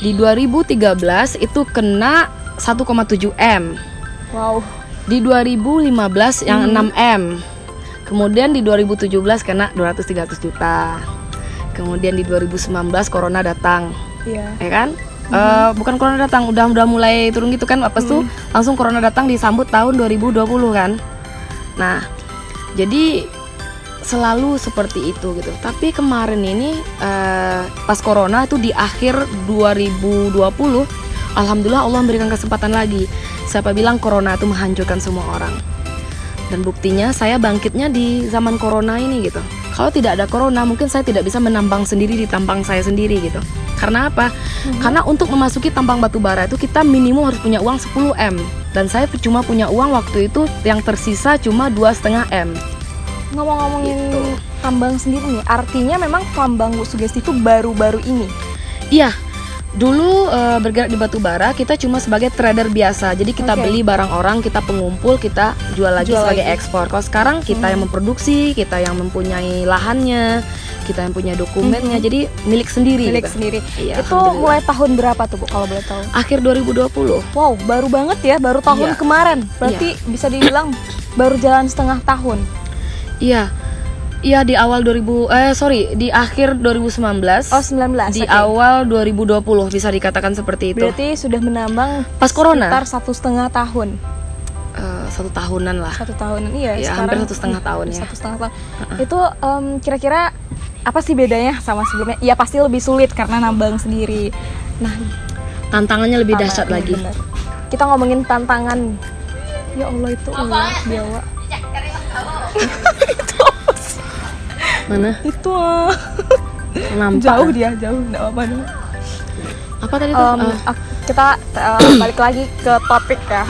Di 2013 itu kena 1,7 M. Wow. Di 2015 yang 6 M. Kemudian di 2017 kena 200-300 juta. Kemudian di 2019 corona datang. Iya. Ya kan? Bukan corona datang, udah mulai turun gitu kan. Apa tuh? Langsung corona datang disambut tahun 2020 kan. Nah, jadi selalu seperti itu gitu. Tapi kemarin ini pas corona itu di akhir 2020, alhamdulillah Allah memberikan kesempatan lagi. Siapa bilang corona itu menghancurkan semua orang? Dan buktinya saya bangkitnya di zaman corona ini gitu. Kalau tidak ada corona mungkin saya tidak bisa menambang sendiri di tambang saya sendiri gitu. Karena apa? Karena untuk memasuki tambang batu bara itu kita minimum harus punya uang 10 M. Dan saya cuma punya uang waktu itu yang tersisa cuma 2,5 M. Ngomong-ngomongin Gitu. tambang sendiri nih, artinya memang tambang Bu Sugesti itu baru-baru ini. Iya, dulu bergerak di batu bara kita cuma sebagai trader biasa. Jadi kita Oke. beli barang orang, kita pengumpul, kita jual lagi sebagai ekspor. Kalau sekarang kita yang memproduksi, kita yang mempunyai lahannya, kita yang punya dokumennya. Jadi milik sendiri. Milik gitu. sendiri. Iya, Itu alhamdulillah. mulai tahun berapa tuh Bu kalau boleh tahu? Akhir 2020. Wow, baru banget ya, baru tahun Iya. kemarin. Berarti bisa dibilang baru jalan setengah tahun. Iya. Iya di awal di akhir 2019. Oh, 19. Di oke. awal 2020 bisa dikatakan seperti itu. Berarti sudah menambang Pas corona? sekitar 1,5 tahun. 1 tahunan lah. 1 tahunan, iya. Ya, sekarang hampir 1,5 tahun ya. 1,5 tahun. Itu kira-kira apa sih bedanya sama sebelumnya? Ya pasti lebih sulit karena nambang sendiri. Nah, Tantangannya lebih dahsyat tantangan, lagi. bener. Kita ngomongin tantangan. Ya Allah, itu ular biawa. Mana? Itu Nampak. jauh dia, jauh. Enggak apa-apa dong. Apa tadi tuh? Kita balik lagi ke topik ya.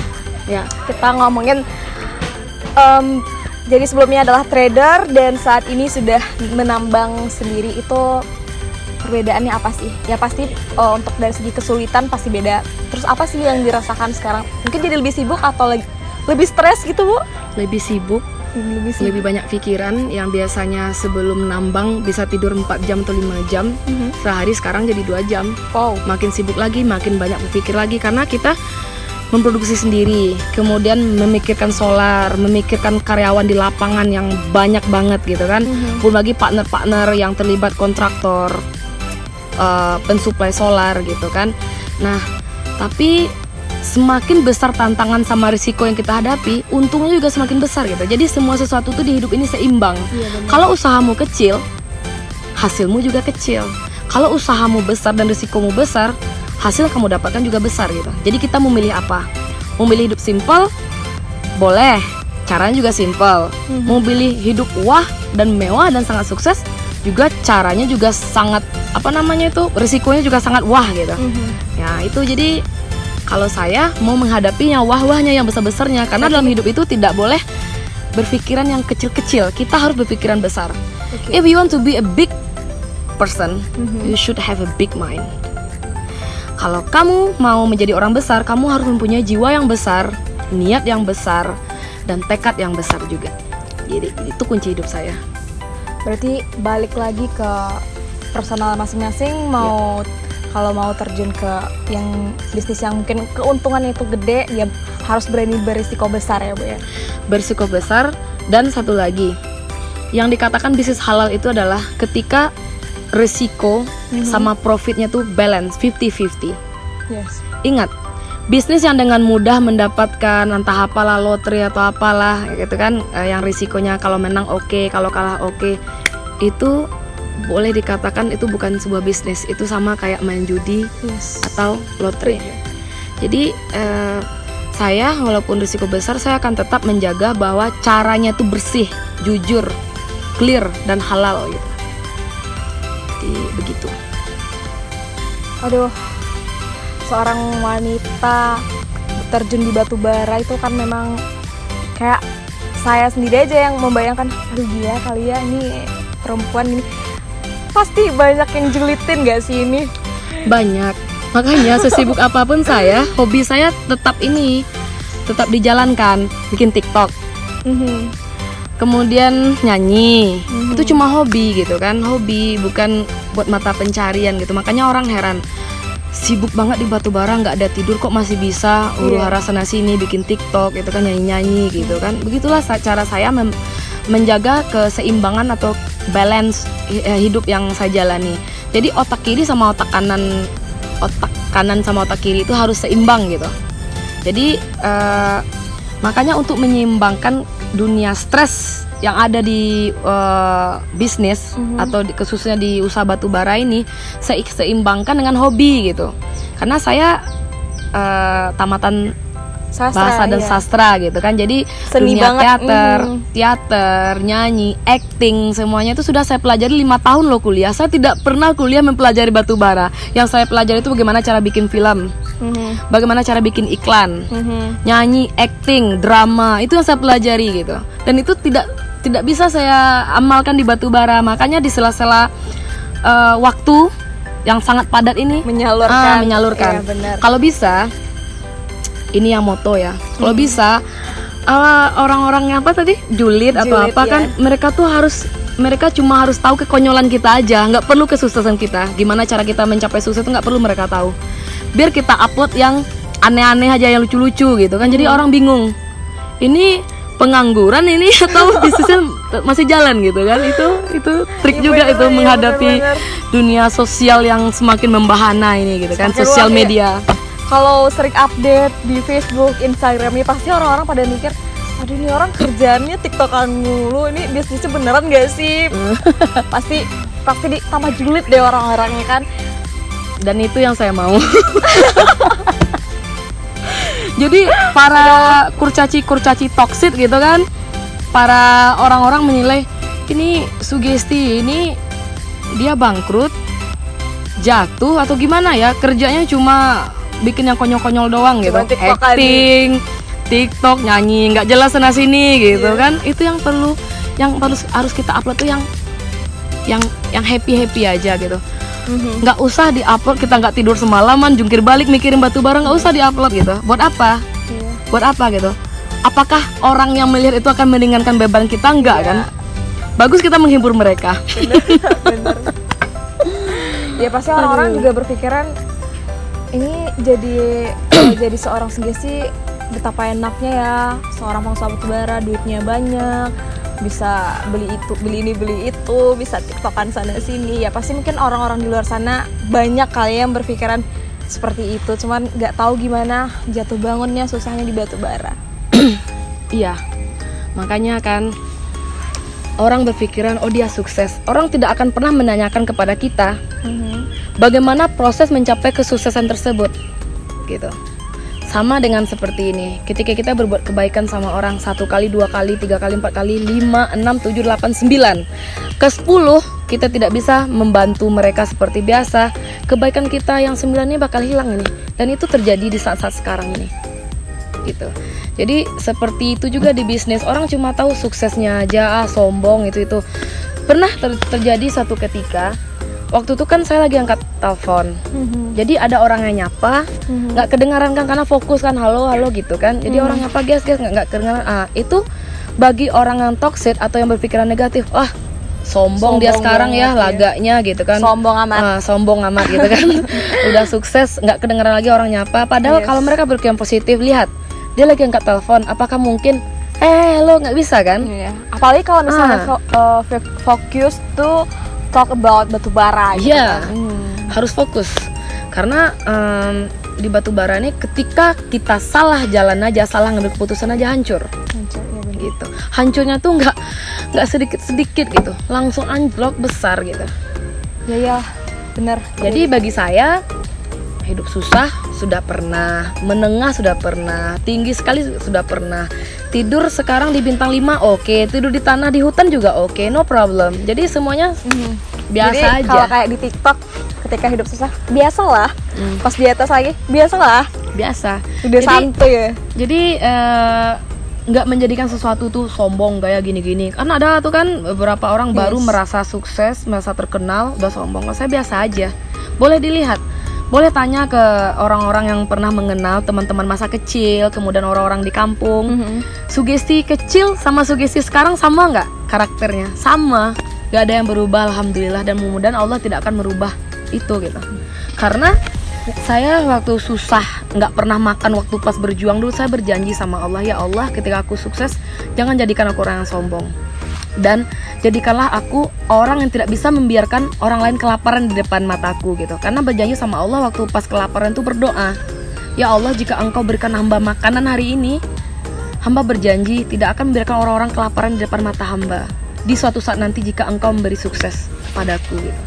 Ya. Kita ngomongin jadi sebelumnya adalah trader dan saat ini sudah menambang sendiri. Itu perbedaannya apa sih? Ya pasti untuk dari segi kesulitan pasti beda. Terus apa sih yang dirasakan sekarang? Mungkin jadi lebih sibuk atau lebih stres gitu Bu? Lebih sibuk, Lebih sibuk. lebih banyak pikiran. Yang biasanya sebelum nambang bisa tidur 4 jam atau 5 jam, sehari sekarang jadi 2 jam. Wow. Makin sibuk lagi, makin banyak berpikir lagi karena kita memproduksi sendiri, kemudian memikirkan solar, memikirkan karyawan di lapangan yang banyak banget gitu kan. Belum lagi partner-partner yang terlibat kontraktor, pensuplai solar gitu kan. Nah, tapi semakin besar tantangan sama risiko yang kita hadapi, untungnya juga semakin besar gitu. Jadi semua sesuatu tuh di hidup ini seimbang. Iya, benar. Kalau usahamu kecil, hasilmu juga kecil. Kalau usahamu besar dan risikomu besar, hasil yang kamu dapatkan juga besar gitu. Jadi kita memilih apa? Memilih hidup simpel, boleh. Caranya juga simpel. Memilih hidup wah dan mewah dan sangat sukses, juga caranya juga sangat risikonya juga sangat wah gitu. Ya itu jadi kalau saya mau menghadapinya wah-wahnya yang besar-besarnya, karena dalam hidup itu tidak boleh berpikiran yang kecil-kecil. Kita harus berpikiran besar. Oke. If you want to be a big person, you should have a big mind. Kalau kamu mau menjadi orang besar, kamu harus mempunyai jiwa yang besar, niat yang besar, dan tekad yang besar juga. Jadi itu kunci hidup saya. Berarti balik lagi ke personal masing-masing, kalau mau terjun ke yang bisnis yang mungkin keuntungan itu gede, ya harus berani berisiko besar ya Bu ya. Berisiko besar, dan satu lagi yang dikatakan bisnis halal itu adalah ketika risiko sama profitnya tuh balance 50-50. Yes. Ingat, bisnis yang dengan mudah mendapatkan entah apalah lotre atau apalah gitu kan, yang risikonya kalau menang oke, kalau kalah oke, itu boleh dikatakan itu bukan sebuah bisnis. Itu sama kayak main judi Yes. atau lotre. Jadi saya walaupun risiko besar, saya akan tetap menjaga bahwa caranya tuh bersih, jujur, clear, dan halal gitu. Jadi begitu. Aduh, seorang wanita terjun di batu bara itu kan memang kayak saya sendiri aja yang membayangkan, aduh gila kali ya ini perempuan ini. Pasti banyak yang julitin gak sih ini? Banyak. Makanya sesibuk apapun saya, hobi saya tetap dijalankan. Bikin TikTok, kemudian nyanyi. Itu cuma hobi gitu kan, hobi, bukan buat mata pencarian gitu. Makanya orang heran, sibuk banget di batubara, nggak ada tidur kok masih bisa huru-hara sana sini bikin TikTok gitu kan, nyanyi-nyanyi gitu kan. Begitulah cara saya menjaga keseimbangan atau balance hidup yang saya jalani. Jadi otak kiri sama otak kanan sama otak kiri itu harus seimbang gitu. Jadi makanya untuk menyeimbangkan dunia stres yang ada di bisnis atau khususnya di usaha batubara ini, seimbangkan dengan hobi gitu. Karena saya tamatan bahasa dan sastra gitu kan, jadi Seni dunia banget. teater, nyanyi, acting, semuanya itu sudah saya pelajari 5 tahun loh kuliah. Saya tidak pernah kuliah mempelajari batubara. Yang saya pelajari itu bagaimana cara bikin film, bagaimana cara bikin iklan, nyanyi, acting, drama, itu yang saya pelajari gitu. Dan itu tidak bisa saya amalkan di batubara. Makanya di sela-sela waktu yang sangat padat ini Menyalurkan. Iya, benar. Kalau bisa, ini yang moto ya. Kalau bisa orang-orang yang apa tadi julid atau Julid, apa kan, mereka cuma harus tahu kekonyolan kita aja, nggak perlu kesuksesan kita. Gimana cara kita mencapai sukses itu nggak perlu mereka tahu. Biar kita upload yang aneh-aneh aja, yang lucu-lucu gitu kan. Jadi orang bingung, ini pengangguran ini atau bisnisnya masih jalan gitu kan. Itu trik juga itu menghadapi dunia sosial yang semakin membahana ini gitu kan, Semakin sosial luas ya. media. Kalau sering update di Facebook, Instagram, ya pasti orang-orang pada mikir, aduh ini orang kerjaannya TikTokan mulu, ini bisnisnya beneran gak sih? pasti tambah julid deh orang-orangnya kan. Dan itu yang saya mau. Jadi para kurcaci toksit gitu kan, para orang-orang menilai ini sugesti, ini dia bangkrut, jatuh atau gimana ya, kerjanya cuma bikin yang konyol-konyol doang gitu, Cuma TikTok acting, TikTok, nyanyi, nggak jelas sana sini gitu kan. Itu yang harus kita upload tuh yang happy aja gitu. Nggak usah diupload kita nggak tidur semalaman jungkir balik mikirin batubara, nggak usah diupload gitu. Buat apa? Buat apa gitu? Apakah orang yang melihat itu akan meringankan beban kita? Enggak kan? Bagus kita menghibur mereka. Bener. Ya pasti orang-orang juga berpikiran ini jadi seorang sugesti betapa enaknya ya, seorang pengusaha batubara, duitnya banyak, bisa beli ini beli itu, bisa tiktokan sana sini. Ya pasti mungkin orang-orang di luar sana banyak kali yang berpikiran seperti itu, cuman nggak tahu gimana jatuh bangunnya, susahnya di batubara. Iya, makanya kan orang berpikiran oh dia sukses. Orang tidak akan pernah menanyakan kepada kita bagaimana proses mencapai kesuksesan tersebut gitu. Sama dengan seperti ini, ketika kita berbuat kebaikan sama orang 1 kali, 2 kali, 3 kali, 4 kali, 5, 6, 7, 8, 9 ke 10 kita tidak bisa membantu mereka seperti biasa, kebaikan kita yang 9 ini bakal hilang ini. Dan itu terjadi di saat-saat sekarang ini gitu. Jadi seperti itu juga di bisnis, orang cuma tahu suksesnya aja, sombong itu. Pernah terjadi satu ketika, waktu itu kan saya lagi angkat telepon, jadi ada orang yang nyapa, nggak kedengaran kan karena fokus kan, halo gitu kan. Jadi orang nyapa guys nggak kedengaran. Itu bagi orang yang toxic atau yang berpikiran negatif, sombong dia sekarang ya, laganya gitu kan, sombong amat gitu kan. Udah sukses nggak kedengaran lagi orang nyapa. Padahal kalau mereka berpikiran positif, lihat dia lagi angkat telepon, apakah mungkin lo nggak bisa kan? Apalagi kalau misalnya fokus tuh talk about batubara gitu kan. Harus fokus. Karena di batubara ini ketika kita salah jalan aja, salah ngambil keputusan aja hancur. Gitu. Hancurnya tuh nggak sedikit gitu, langsung anjlok besar gitu. Ya benar. Jadi bagi saya hidup susah sudah pernah, menengah sudah pernah, tinggi sekali sudah pernah. Tidur sekarang di bintang 5 oke, tidur di tanah di hutan juga oke, no problem. Jadi semuanya biasa Jadi, aja. Kalau kayak di TikTok ketika hidup susah, biasalah. Pas di atas lagi, biasalah. Biasa. Udah santuy ya. Jadi nggak menjadikan sesuatu tuh sombong kayak gini-gini. Kan ada tuh kan beberapa orang baru merasa sukses, merasa terkenal, udah sombong. Kalau saya biasa aja. Boleh dilihat. Boleh tanya ke orang-orang yang pernah mengenal teman-teman masa kecil, kemudian orang-orang di kampung. Sugesti kecil sama sugesti sekarang sama nggak karakternya? Sama. Gak ada yang berubah, alhamdulillah. Dan mudah-mudahan Allah tidak akan merubah itu gitu. Karena Saya waktu susah, nggak pernah makan waktu pas berjuang dulu, saya berjanji sama Allah, ya Allah, ketika aku sukses, jangan jadikan aku orang yang sombong. Dan jadikanlah aku orang yang tidak bisa membiarkan orang lain kelaparan di depan mataku gitu. Karena berjanji sama Allah waktu pas kelaparan itu berdoa, ya Allah, jika engkau berikan hamba makanan hari ini, hamba berjanji tidak akan membiarkan orang-orang kelaparan di depan mata hamba di suatu saat nanti jika engkau memberi sukses padaku gitu.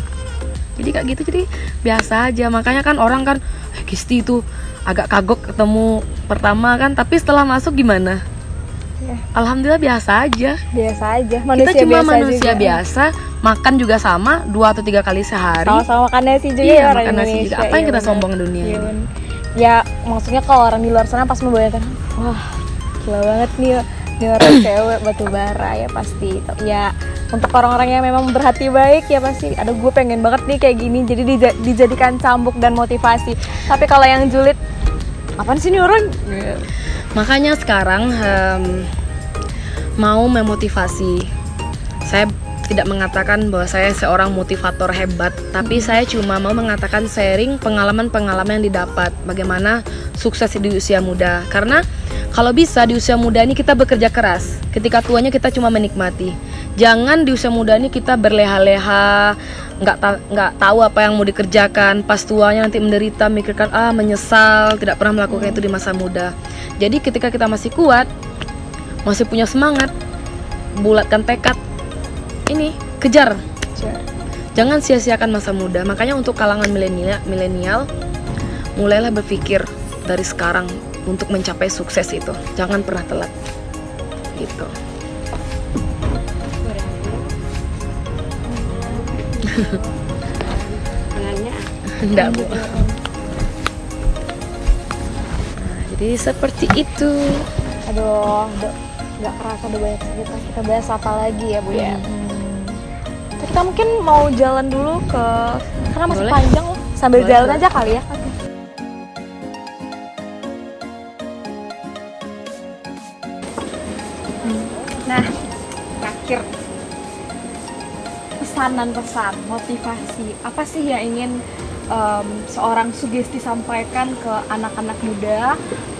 Jadi kayak gitu, jadi biasa aja. Makanya kan orang kan Gisti itu agak kagok ketemu pertama kan, tapi setelah masuk gimana? Ya. Alhamdulillah biasa aja. Biasa aja. Kita cuma biasa manusia juga. biasa, makan juga sama 2 atau 3 kali sehari. Sama-sama makan nasi juga Iya, ya orang makan nasi Indonesia. juga. Apa yang Iya, kita benar. sombong dunia Iya, ini? benar. Ya maksudnya kalau orang di luar sana pas membayangkan, wah gila banget nih, dia orang cewek batu bara ya pasti. Ya untuk orang-orang yang memang berhati baik ya pasti, aduh gue pengen banget nih kayak gini, jadi dijadikan cambuk dan motivasi. Tapi kalau yang julid, apaan sih nih orang? Makanya sekarang mau memotivasi. Saya tidak mengatakan bahwa saya seorang motivator hebat, tapi saya cuma mau mengatakan sharing pengalaman-pengalaman yang didapat, bagaimana sukses di usia muda. Karena kalau bisa di usia muda ini kita bekerja keras, ketika tuanya kita cuma menikmati. Jangan di usia muda ini kita berleha-leha, nggak tahu apa yang mau dikerjakan, pas tuanya nanti menderita, mikirkan menyesal, tidak pernah melakukan itu di masa muda. Jadi ketika kita masih kuat, masih punya semangat, bulatkan tekad, ini kejar. Jangan sia-siakan masa muda. Makanya untuk kalangan milenial, mulailah berpikir dari sekarang untuk mencapai sukses itu. Jangan pernah telat. Gitu. Enggak, Bu. Nah, jadi seperti itu. Aduh, nggak kerasa udah banyak cerita. Kita bahas apa lagi ya Bu ya? Kita mungkin mau jalan dulu karena masih Boleh. panjang loh. Sambil Boleh, jalan boleh. aja kali ya. Oke. Nah, terakhir pesan motivasi apa sih yang ingin seorang Sugesti sampaikan ke anak-anak muda,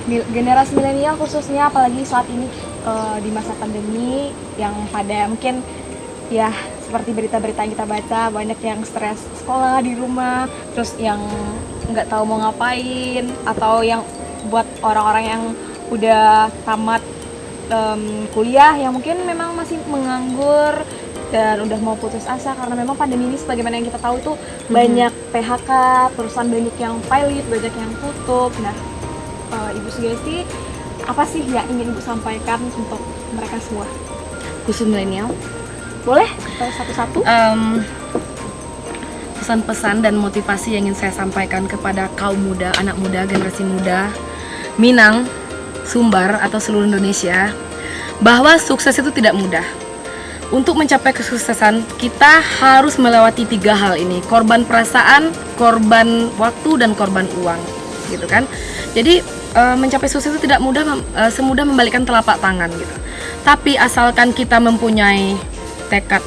generasi milenial khususnya, apalagi saat ini di masa pandemi yang pada mungkin ya seperti berita-berita yang kita baca, banyak yang stres sekolah di rumah, terus yang nggak tahu mau ngapain, atau yang buat orang-orang yang udah tamat kuliah yang mungkin memang masih menganggur dan udah mau putus asa karena memang pandemi ini sebagaimana yang kita tahu tuh banyak PHK, perusahaan banyak yang pilot, banyak yang tutup. Nah, Ibu Sugesti, apa sih yang ingin Ibu sampaikan untuk mereka semua? Khusus milenial. Boleh? Satu-satu? Pesan-pesan dan motivasi yang ingin saya sampaikan kepada kaum muda, anak muda, generasi muda Minang, Sumbar atau seluruh Indonesia, bahwa sukses itu tidak mudah. Untuk mencapai kesuksesan, kita harus melewati 3 hal ini: korban perasaan, korban waktu, dan korban uang, gitu kan. Jadi mencapai sukses itu tidak mudah, semudah membalikkan telapak tangan gitu. Tapi asalkan kita mempunyai tekad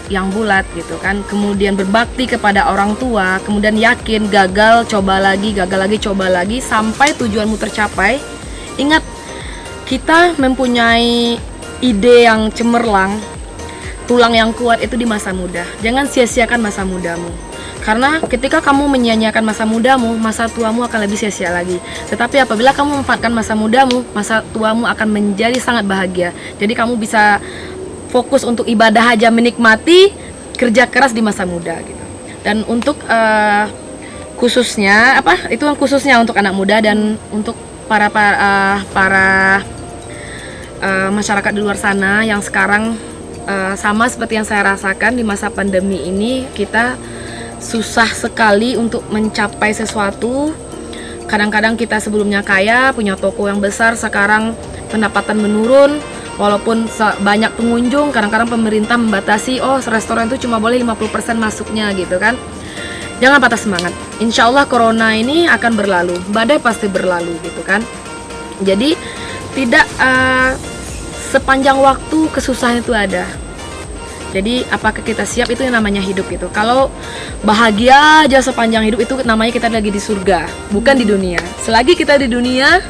yang bulat gitu kan, kemudian berbakti kepada orang tua, kemudian yakin, gagal coba lagi, coba lagi sampai tujuanmu tercapai. Ingat, kita mempunyai ide yang cemerlang, tulang yang kuat itu di masa muda. Jangan sia-siakan masa mudamu. Karena ketika kamu menyia-nyiakan masa mudamu, masa tuamu akan lebih sia-sia lagi. Tetapi apabila kamu memanfaatkan masa mudamu, masa tuamu akan menjadi sangat bahagia. Jadi kamu bisa fokus untuk ibadah aja, menikmati kerja keras di masa muda gitu. Dan untuk khususnya itu khususnya untuk anak muda dan untuk para masyarakat di luar sana yang sekarang sama seperti yang saya rasakan di masa pandemi ini, kita susah sekali untuk mencapai sesuatu. Kadang-kadang kita sebelumnya kaya, punya toko yang besar, sekarang pendapatan menurun. Walaupun banyak pengunjung, kadang-kadang pemerintah membatasi, restoran itu cuma boleh 50% masuknya gitu kan. Jangan patah semangat. Insya Allah corona ini akan berlalu, badai pasti berlalu gitu kan. Jadi tidak sepanjang waktu kesusahan itu ada. Jadi apakah kita siap, itu yang namanya hidup gitu. Kalau bahagia aja sepanjang hidup, itu namanya kita lagi di surga, bukan di dunia. Selagi kita di dunia,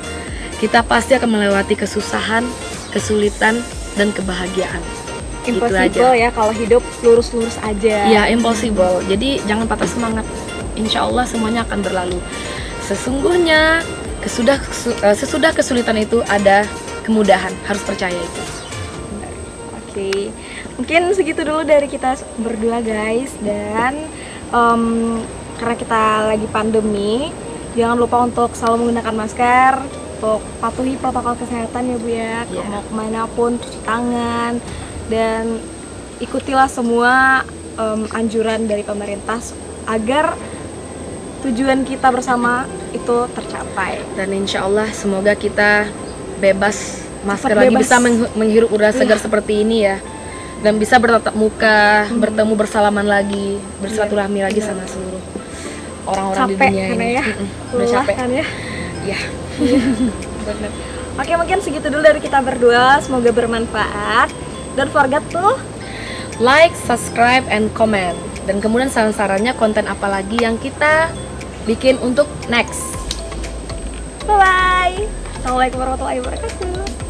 kita pasti akan melewati kesusahan, kesulitan, dan kebahagiaan. Impossible ya kalau hidup lurus-lurus aja. Ya, impossible. Jadi jangan patah semangat. Insya Allah semuanya akan berlalu. Sesungguhnya sesudah kesulitan itu ada kemudahan. Harus percaya itu. Oke, mungkin segitu dulu dari kita berdua guys. Dan karena kita lagi pandemi, jangan lupa untuk selalu menggunakan masker, untuk patuhi protokol kesehatan ya Bu ya. Iya. Mau kemanapun cuci tangan, dan ikutilah semua anjuran dari pemerintah agar tujuan kita bersama itu tercapai. Dan insya Allah semoga kita bebas masker Cepat lagi, bebas. bisa menghirup udara segar seperti ini ya. Dan bisa bertatap muka, bertemu bersalaman lagi, bersilaturahmi lagi sama seluruh orang-orang di Capek dunia karena ini. ya, Udah lelah capek. kan ya. Ya. Bener. Oke, mungkin segitu dulu dari kita berdua. Semoga bermanfaat. Don't forget to Like, subscribe, and comment. Dan kemudian saran-sarannya konten apa lagi yang kita bikin untuk next. bye-bye. Assalamualaikum warahmatullahi wabarakatuh.